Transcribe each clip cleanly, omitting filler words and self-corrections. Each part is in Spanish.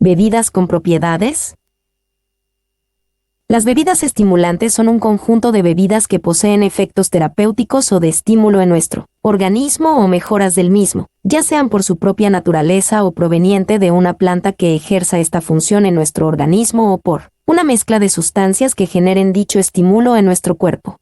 ¿Bebidas con propiedades? Las bebidas estimulantes son un conjunto de bebidas que poseen efectos terapéuticos o de estímulo en nuestro organismo o mejoras del mismo, ya sean por su propia naturaleza o proveniente de una planta que ejerza esta función en nuestro organismo o por una mezcla de sustancias que generen dicho estímulo en nuestro cuerpo.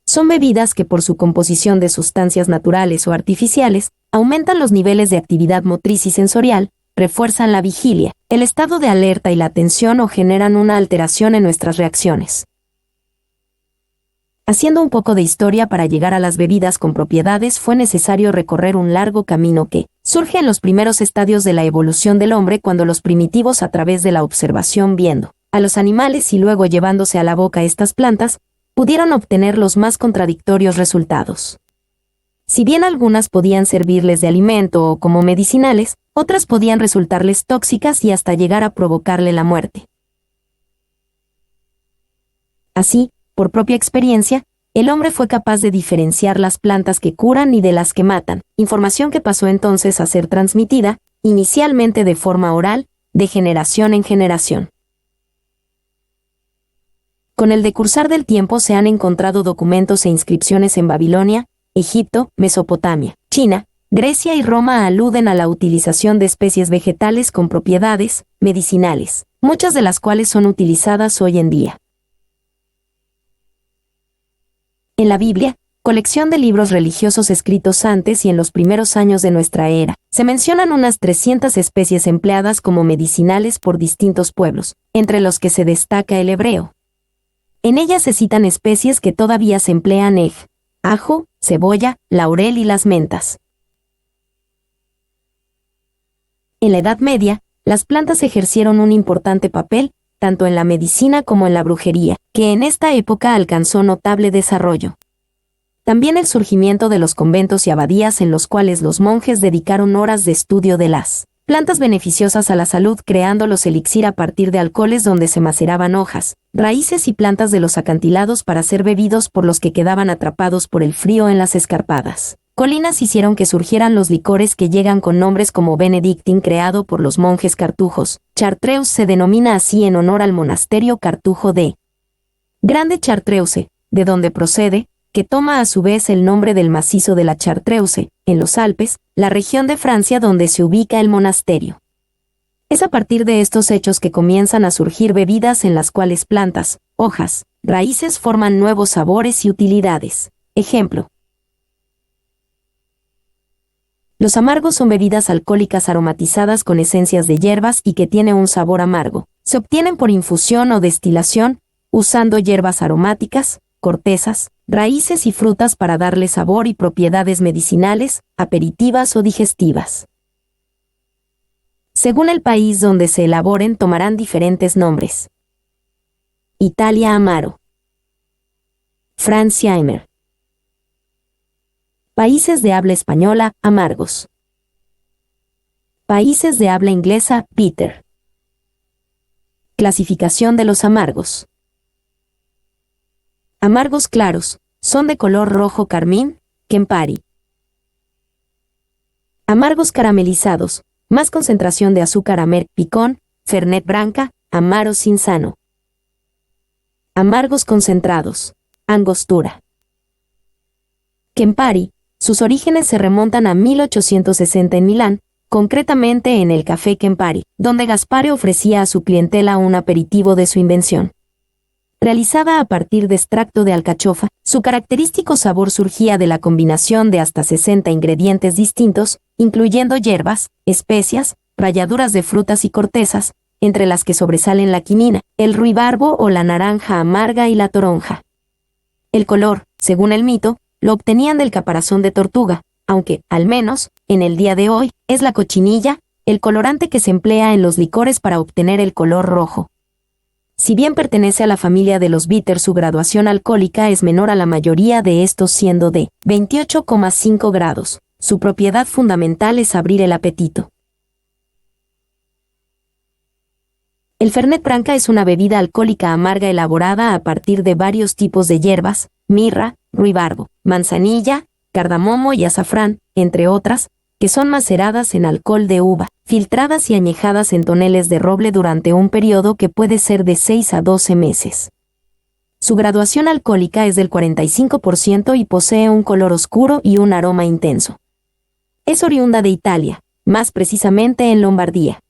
Son bebidas que por su composición de sustancias naturales o artificiales, aumentan los niveles de actividad motriz y sensorial, refuerzan la vigilia, el estado de alerta y la atención o generan una alteración en nuestras reacciones. Haciendo un poco de historia para llegar a las bebidas con propiedades fue necesario recorrer un largo camino que surge en los primeros estadios de la evolución del hombre cuando los primitivos a través de la observación viendo a los animales y luego llevándose a la boca estas plantas, pudieron obtener los más contradictorios resultados. Si bien algunas podían servirles de alimento o como medicinales, otras podían resultarles tóxicas y hasta llegar a provocarle la muerte. Así, por propia experiencia, el hombre fue capaz de diferenciar las plantas que curan y de las que matan, información que pasó entonces a ser transmitida, inicialmente de forma oral, de generación en generación. Con el decursar del tiempo se han encontrado documentos e inscripciones en Babilonia, Egipto, Mesopotamia, China, Grecia y Roma aluden a la utilización de especies vegetales con propiedades medicinales, muchas de las cuales son utilizadas hoy en día. En la Biblia, colección de libros religiosos escritos antes y en los primeros años de nuestra era, se mencionan unas 300 especies empleadas como medicinales por distintos pueblos, entre los que se destaca el hebreo. En ellas se citan especies que todavía se emplean ajo, cebolla, laurel y las mentas. En la Edad Media, las plantas ejercieron un importante papel, tanto en la medicina como en la brujería, que en esta época alcanzó notable desarrollo. También el surgimiento de los conventos y abadías en los cuales los monjes dedicaron horas de estudio de las plantas beneficiosas a la salud creando los elixir a partir de alcoholes donde se maceraban hojas, raíces y plantas de los acantilados para ser bebidos por los que quedaban atrapados por el frío en las escarpadas colinas hicieron que surgieran los licores que llegan con nombres como Benedictín creado por los monjes cartujos. Chartreuse se denomina así en honor al monasterio cartujo de Grande Chartreuse, de donde procede, que toma a su vez el nombre del macizo de la Chartreuse, en los Alpes, la región de Francia donde se ubica el monasterio. Es a partir de estos hechos que comienzan a surgir bebidas en las cuales plantas, hojas, raíces forman nuevos sabores y utilidades. Ejemplo. Los amargos son bebidas alcohólicas aromatizadas con esencias de hierbas y que tienen un sabor amargo. Se obtienen por infusión o destilación, usando hierbas aromáticas, cortezas, raíces y frutas para darle sabor y propiedades medicinales, aperitivas o digestivas. Según el país donde se elaboren tomarán diferentes nombres. Italia Amaro. Francia Emer. Países de habla española, amargos. Países de habla inglesa, bitter. Clasificación de los amargos. Amargos claros, son de color rojo carmín, Campari. Amargos caramelizados, más concentración de azúcar amer, picón, Fernet Branca, Amaro Cinzano. Amargos concentrados, Angostura. Campari. Sus orígenes se remontan a 1860 en Milán, concretamente en el Café Campari, donde Gaspare ofrecía a su clientela un aperitivo de su invención. Realizada a partir de extracto de alcachofa, su característico sabor surgía de la combinación de hasta 60 ingredientes distintos, incluyendo hierbas, especias, ralladuras de frutas y cortezas, entre las que sobresalen la quinina, el ruibarbo o la naranja amarga y la toronja. El color, según el mito, lo obtenían del caparazón de tortuga, aunque, al menos, en el día de hoy, es la cochinilla, el colorante que se emplea en los licores para obtener el color rojo. Si bien pertenece a la familia de los bitter, su graduación alcohólica es menor a la mayoría de estos siendo de 28,5 grados. Su propiedad fundamental es abrir el apetito. El Fernet Branca es una bebida alcohólica amarga elaborada a partir de varios tipos de hierbas, mirra, ruibarbo, manzanilla, cardamomo y azafrán, entre otras, que son maceradas en alcohol de uva, filtradas y añejadas en toneles de roble durante un periodo que puede ser de 6 a 12 meses. Su graduación alcohólica es del 45% y posee un color oscuro y un aroma intenso. Es oriunda de Italia, más precisamente en Lombardía.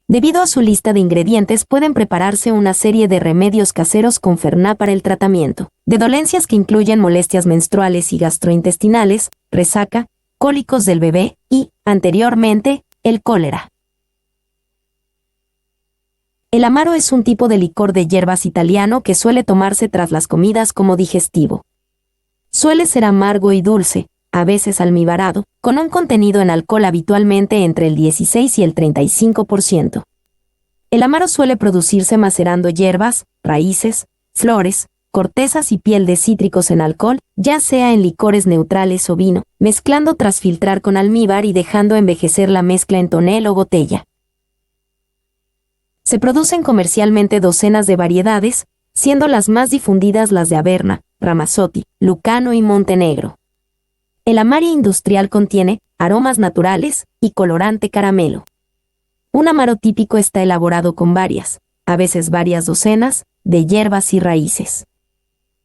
Debido a su lista de ingredientes pueden prepararse una serie de remedios caseros con Ferná para el tratamiento de dolencias que incluyen molestias menstruales y gastrointestinales, resaca, cólicos del bebé y, anteriormente, el cólera. El amaro es un tipo de licor de hierbas italiano que suele tomarse tras las comidas como digestivo. Suele ser amargo y dulce, a veces almibarado, con un contenido en alcohol habitualmente entre el 16 y el 35%. El amaro suele producirse macerando hierbas, raíces, flores, cortezas y piel de cítricos en alcohol, ya sea en licores neutrales o vino, mezclando tras filtrar con almíbar y dejando envejecer la mezcla en tonel o botella. Se producen comercialmente docenas de variedades, siendo las más difundidas las de Averna, Ramazzotti, Lucano y Montenegro. El amaro industrial contiene aromas naturales y colorante caramelo. Un amaro típico está elaborado con varias, a veces varias docenas, de hierbas y raíces.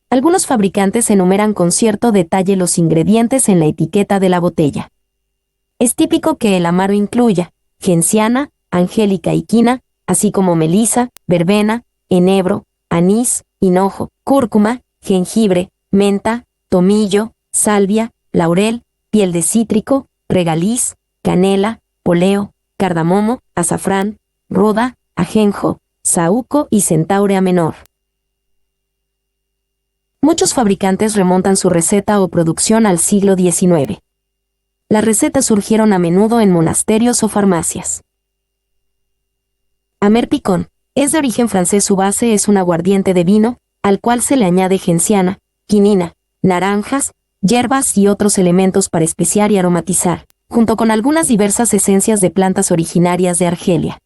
Algunos fabricantes enumeran con cierto detalle los ingredientes en la etiqueta de la botella. Es típico que el amaro incluya genciana, angélica y quina, así como melisa, verbena, enebro, anís, hinojo, cúrcuma, jengibre, menta, tomillo, salvia, laurel, piel de cítrico, regaliz, canela, poleo, cardamomo, azafrán, ruda, ajenjo, saúco y centaurea menor. Muchos fabricantes remontan su receta o producción al siglo XIX. Las recetas surgieron a menudo en monasterios o farmacias. Amer Picón es de origen francés. Su base es un aguardiente de vino, al cual se le añade genciana, quinina, naranjas, hierbas y otros elementos para especiar y aromatizar, junto con algunas diversas esencias de plantas originarias de Argelia.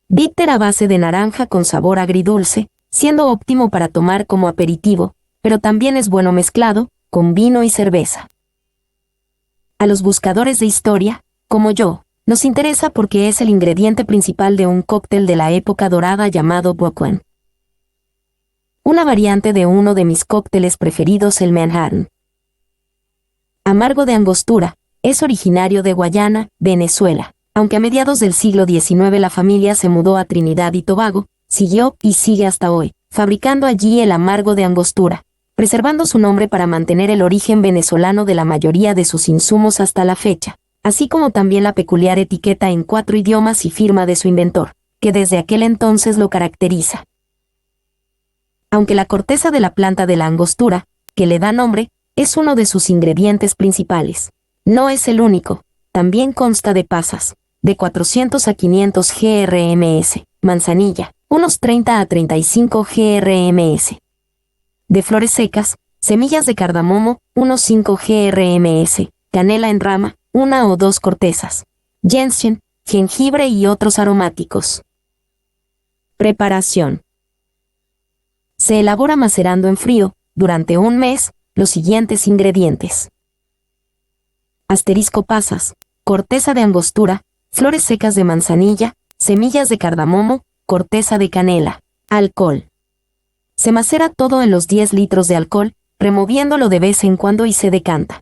Bitter a base de naranja con sabor agridulce, siendo óptimo para tomar como aperitivo, pero también es bueno mezclado con vino y cerveza. A los buscadores de historia, como yo, nos interesa porque es el ingrediente principal de un cóctel de la época dorada llamado Boquin. Una variante de uno de mis cócteles preferidos, el Manhattan. Amargo de Angostura, es originario de Guayana, Venezuela. Aunque a mediados del siglo XIX la familia se mudó a Trinidad y Tobago, siguió y sigue hasta hoy, fabricando allí el amargo de Angostura, preservando su nombre para mantener el origen venezolano de la mayoría de sus insumos hasta la fecha, así como también la peculiar etiqueta en 4 idiomas y firma de su inventor, que desde aquel entonces lo caracteriza. Aunque la corteza de la planta de la angostura, que le da nombre, es uno de sus ingredientes principales. No es el único, también consta de pasas, de 400 a 500 grms, manzanilla, unos 30 a 35 grms. De flores secas, semillas de cardamomo, unos 5 grms, canela en rama, 1 o 2 cortezas, ginseng, jengibre y otros aromáticos. Preparación. Se elabora macerando en frío, durante un mes, los siguientes ingredientes. Asterisco pasas, corteza de angostura, flores secas de manzanilla, semillas de cardamomo, corteza de canela, alcohol. Se macera todo en los 10 litros de alcohol, removiéndolo de vez en cuando y se decanta.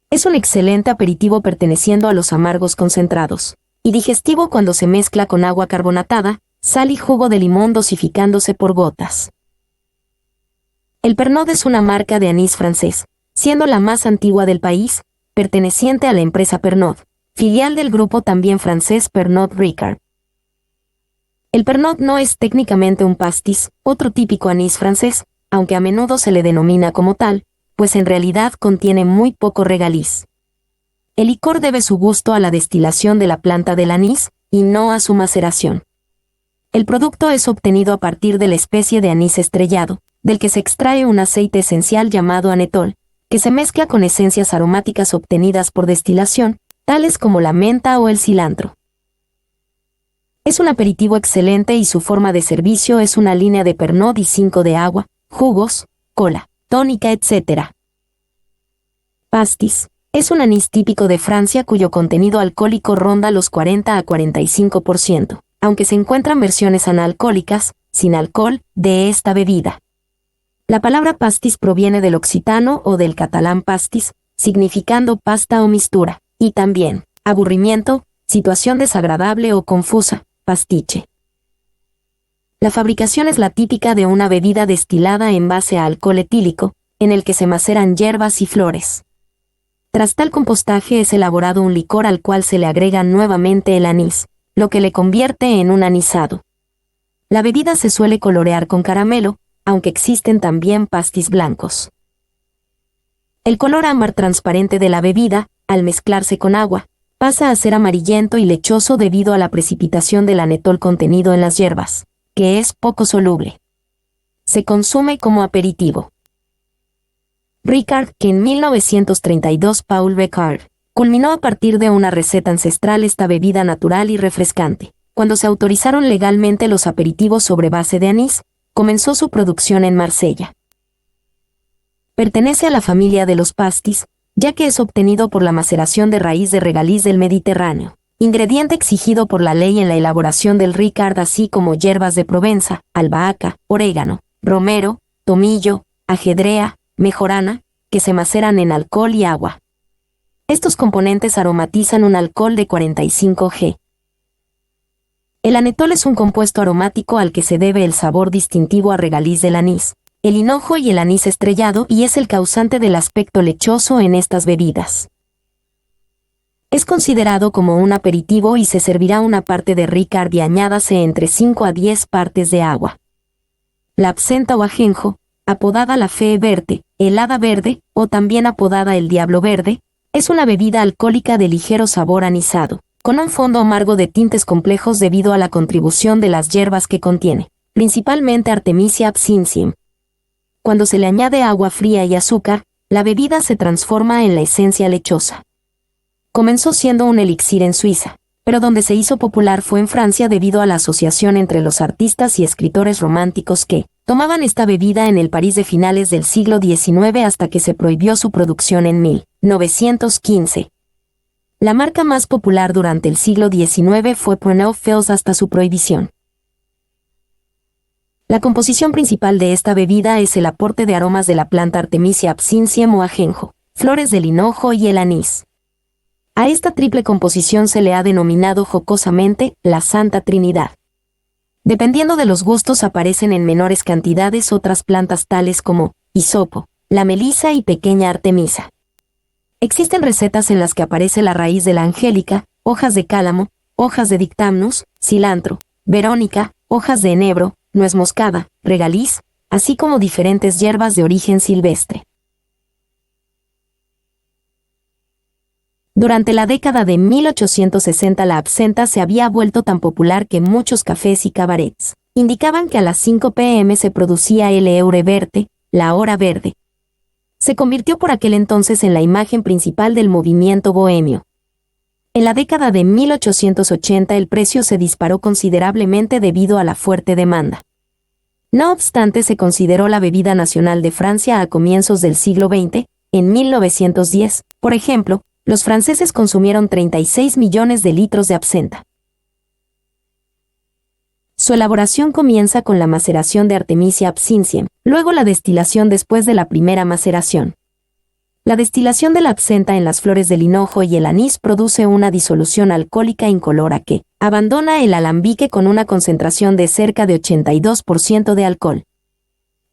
Es un excelente aperitivo perteneciendo a los amargos concentrados, y digestivo cuando se mezcla con agua carbonatada, sal y jugo de limón dosificándose por gotas. El Pernod es una marca de anís francés, siendo la más antigua del país, perteneciente a la empresa Pernod, filial del grupo también francés Pernod Ricard. El Pernod no es técnicamente un pastis, otro típico anís francés, aunque a menudo se le denomina como tal, pues en realidad contiene muy poco regaliz. El licor debe su gusto a la destilación de la planta del anís, y no a su maceración. El producto es obtenido a partir de la especie de anís estrellado, del que se extrae un aceite esencial llamado anetol, que se mezcla con esencias aromáticas obtenidas por destilación, tales como la menta o el cilantro. Es un aperitivo excelente y su forma de servicio es una línea de Pernod y 5 de agua, jugos, cola, tónica, etc. Pastis. Es un anís típico de Francia cuyo contenido alcohólico ronda los 40 a 45%, aunque se encuentran versiones analcohólicas, sin alcohol, de esta bebida. La palabra pastis proviene del occitano o del catalán pastis, significando pasta o mistura, y también aburrimiento, situación desagradable o confusa, pastiche. La fabricación es la típica de una bebida destilada en base a alcohol etílico, en el que se maceran hierbas y flores. Tras tal compostaje es elaborado un licor al cual se le agrega nuevamente el anís, lo que le convierte en un anisado. La bebida se suele colorear con caramelo, aunque existen también pastis blancos. El color ámbar transparente de la bebida, al mezclarse con agua, pasa a ser amarillento y lechoso debido a la precipitación del anetol contenido en las hierbas, que es poco soluble. Se consume como aperitivo. Ricard, que en 1932 Paul Ricard culminó a partir de una receta ancestral esta bebida natural y refrescante. Cuando se autorizaron legalmente los aperitivos sobre base de anís, comenzó su producción en Marsella. Pertenece a la familia de los pastis, ya que es obtenido por la maceración de raíz de regaliz del Mediterráneo, ingrediente exigido por la ley en la elaboración del Ricard, así como hierbas de Provenza, albahaca, orégano, romero, tomillo, ajedrea, mejorana, que se maceran en alcohol y agua. Estos componentes aromatizan un alcohol de 45G. El anetol es un compuesto aromático al que se debe el sabor distintivo a regaliz del anís, el hinojo y el anís estrellado, y es el causante del aspecto lechoso en estas bebidas. Es considerado como un aperitivo y se servirá una parte de Ricard y añádase entre 5 a 10 partes de agua. La absenta o ajenjo, apodada la Fée Verte, el hada verde, o también apodada el diablo verde, es una bebida alcohólica de ligero sabor anisado, con un fondo amargo de tintes complejos debido a la contribución de las hierbas que contiene, principalmente Artemisia absinthium. Cuando se le añade agua fría y azúcar, la bebida se transforma en la esencia lechosa. Comenzó siendo un elixir en Suiza, pero donde se hizo popular fue en Francia debido a la asociación entre los artistas y escritores románticos que tomaban esta bebida en el París de finales del siglo XIX hasta que se prohibió su producción en 1915. La marca más popular durante el siglo XIX fue Pernod Fils hasta su prohibición. La composición principal de esta bebida es el aporte de aromas de la planta Artemisia absinthium o ajenjo, flores del hinojo y el anís. A esta triple composición se le ha denominado jocosamente la Santa Trinidad. Dependiendo de los gustos aparecen en menores cantidades otras plantas tales como hisopo, la melisa y pequeña artemisa. Existen recetas en las que aparece la raíz de la angélica, hojas de cálamo, hojas de dictamnus, cilantro, verónica, hojas de enebro, nuez moscada, regaliz, así como diferentes hierbas de origen silvestre. Durante la década de 1860 la absenta se había vuelto tan popular que muchos cafés y cabarets indicaban que a las 5 p.m. se producía el heure verte, la hora verde. Se convirtió por aquel entonces en la imagen principal del movimiento bohemio. En la década de 1880 el precio se disparó considerablemente debido a la fuerte demanda. No obstante, se consideró la bebida nacional de Francia a comienzos del siglo XX. En 1910, por ejemplo, los franceses consumieron 36 millones de litros de absenta. Su elaboración comienza con la maceración de Artemisia absinthium, luego la destilación después de la primera maceración. La destilación de la absenta en las flores del hinojo y el anís produce una disolución alcohólica incolora que abandona el alambique con una concentración de cerca de 82% de alcohol.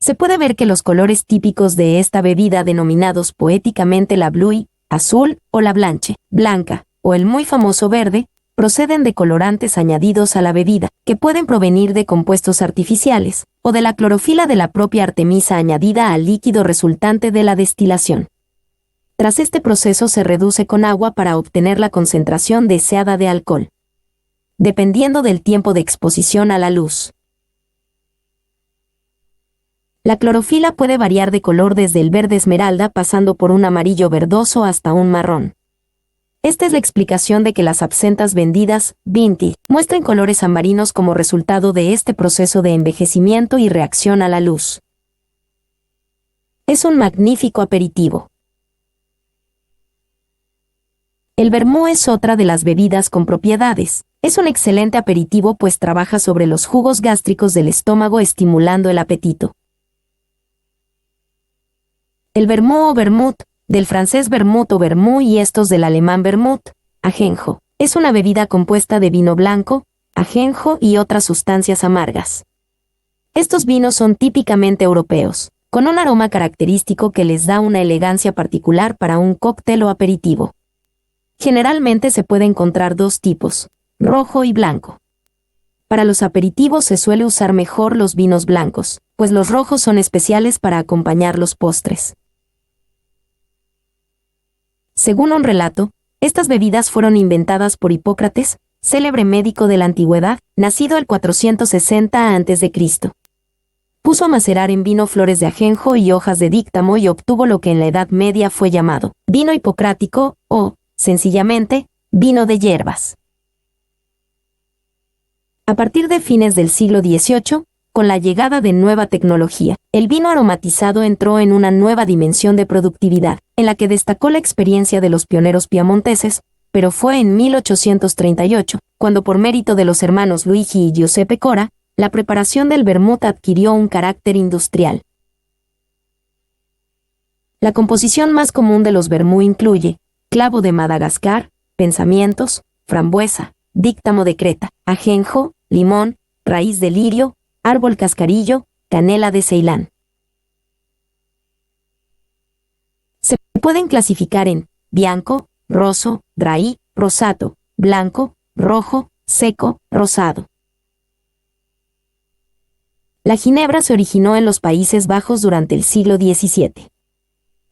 Se puede ver que los colores típicos de esta bebida, denominados poéticamente la blue, azul, o la blanche, blanca, o el muy famoso verde, proceden de colorantes añadidos a la bebida, que pueden provenir de compuestos artificiales, o de la clorofila de la propia artemisa añadida al líquido resultante de la destilación. Tras este proceso se reduce con agua para obtener la concentración deseada de alcohol, dependiendo del tiempo de exposición a la luz. La clorofila puede variar de color desde el verde esmeralda pasando por un amarillo verdoso hasta un marrón. Esta es la explicación de que las absentas vendidas, vintage, muestren colores ambarinos como resultado de este proceso de envejecimiento y reacción a la luz. Es un magnífico aperitivo. El vermú es otra de las bebidas con propiedades. Es un excelente aperitivo pues trabaja sobre los jugos gástricos del estómago estimulando el apetito. El vermú o vermut, del francés vermut o vermú y estos del alemán vermut, ajenjo, es una bebida compuesta de vino blanco, ajenjo y otras sustancias amargas. Estos vinos son típicamente europeos, con un aroma característico que les da una elegancia particular para un cóctel o aperitivo. Generalmente se puede encontrar dos tipos, rojo y blanco. Para los aperitivos se suele usar mejor los vinos blancos, pues los rojos son especiales para acompañar los postres. Según un relato, estas bebidas fueron inventadas por Hipócrates, célebre médico de la antigüedad, nacido el 460 a.C. Puso a macerar en vino flores de ajenjo y hojas de díctamo y obtuvo lo que en la Edad Media fue llamado vino hipocrático o, sencillamente, vino de hierbas. A partir de fines del siglo XVIII, con la llegada de nueva tecnología, el vino aromatizado entró en una nueva dimensión de productividad, en la que destacó la experiencia de los pioneros piamonteses, pero fue en 1838, cuando por mérito de los hermanos Luigi y Giuseppe Cora, la preparación del vermut adquirió un carácter industrial. La composición más común de los vermú incluye clavo de Madagascar, pensamientos, frambuesa, díctamo de Creta, ajenjo, limón, raíz de lirio, árbol cascarillo, canela de Ceilán. Se pueden clasificar en bianco, rosso, dry, rosato, blanco, rojo, seco, rosado. La ginebra se originó en los Países Bajos durante el siglo XVII.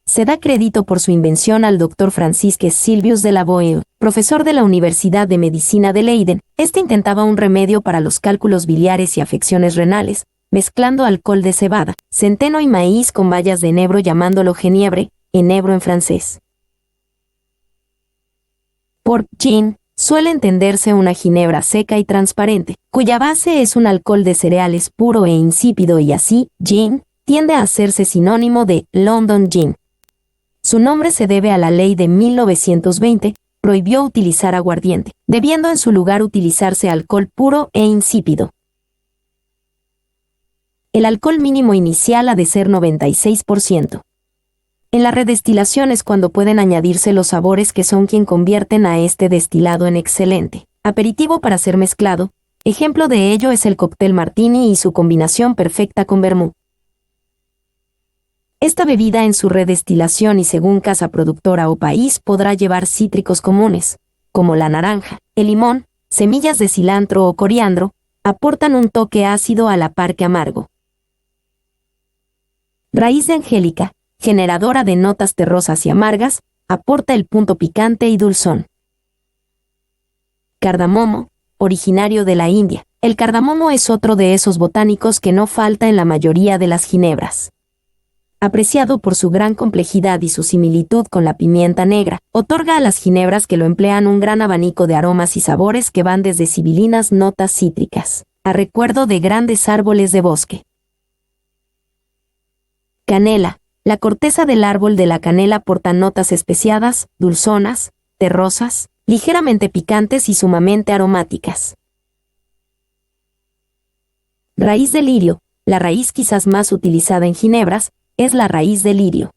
Se da crédito por su invención al Dr. Francisque Silvius de Lavoie, profesor de la Universidad de Medicina de Leiden. Este intentaba un remedio para los cálculos biliares y afecciones renales, mezclando alcohol de cebada, centeno y maíz con bayas de enebro llamándolo geniebre, enebro en francés. Por gin, suele entenderse una ginebra seca y transparente, cuya base es un alcohol de cereales puro e insípido y así, gin, tiende a hacerse sinónimo de London Gin. Su nombre se debe a la ley de 1920, prohibió utilizar aguardiente, debiendo en su lugar utilizarse alcohol puro e insípido. El alcohol mínimo inicial ha de ser 96%. En la redestilación es cuando pueden añadirse los sabores que son quien convierten a este destilado en excelente aperitivo para ser mezclado. Ejemplo de ello es el cóctel martini y su combinación perfecta con vermú. Esta bebida en su redestilación y según casa productora o país podrá llevar cítricos comunes, como la naranja, el limón, semillas de cilantro o coriandro, aportan un toque ácido a la par que amargo. Raíz de angélica, generadora de notas terrosas y amargas, aporta el punto picante y dulzón. Cardamomo, originario de la India. El cardamomo es otro de esos botánicos que no falta en la mayoría de las ginebras. Apreciado por su gran complejidad y su similitud con la pimienta negra, otorga a las ginebras que lo emplean un gran abanico de aromas y sabores que van desde sibilinas notas cítricas, a recuerdo de grandes árboles de bosque. Canela. La corteza del árbol de la canela aporta notas especiadas, dulzonas, terrosas, ligeramente picantes y sumamente aromáticas. Raíz de lirio. La raíz quizás más utilizada en ginebras, es la raíz de lirio.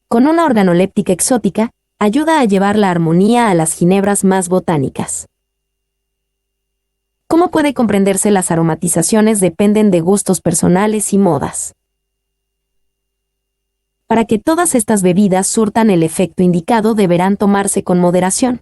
Con una organoléptica exótica, ayuda a llevar la armonía a las ginebras más botánicas. ¿Cómo puede comprenderse? Las aromatizaciones dependen de gustos personales y modas. Para que todas estas bebidas surtan el efecto indicado deberán tomarse con moderación.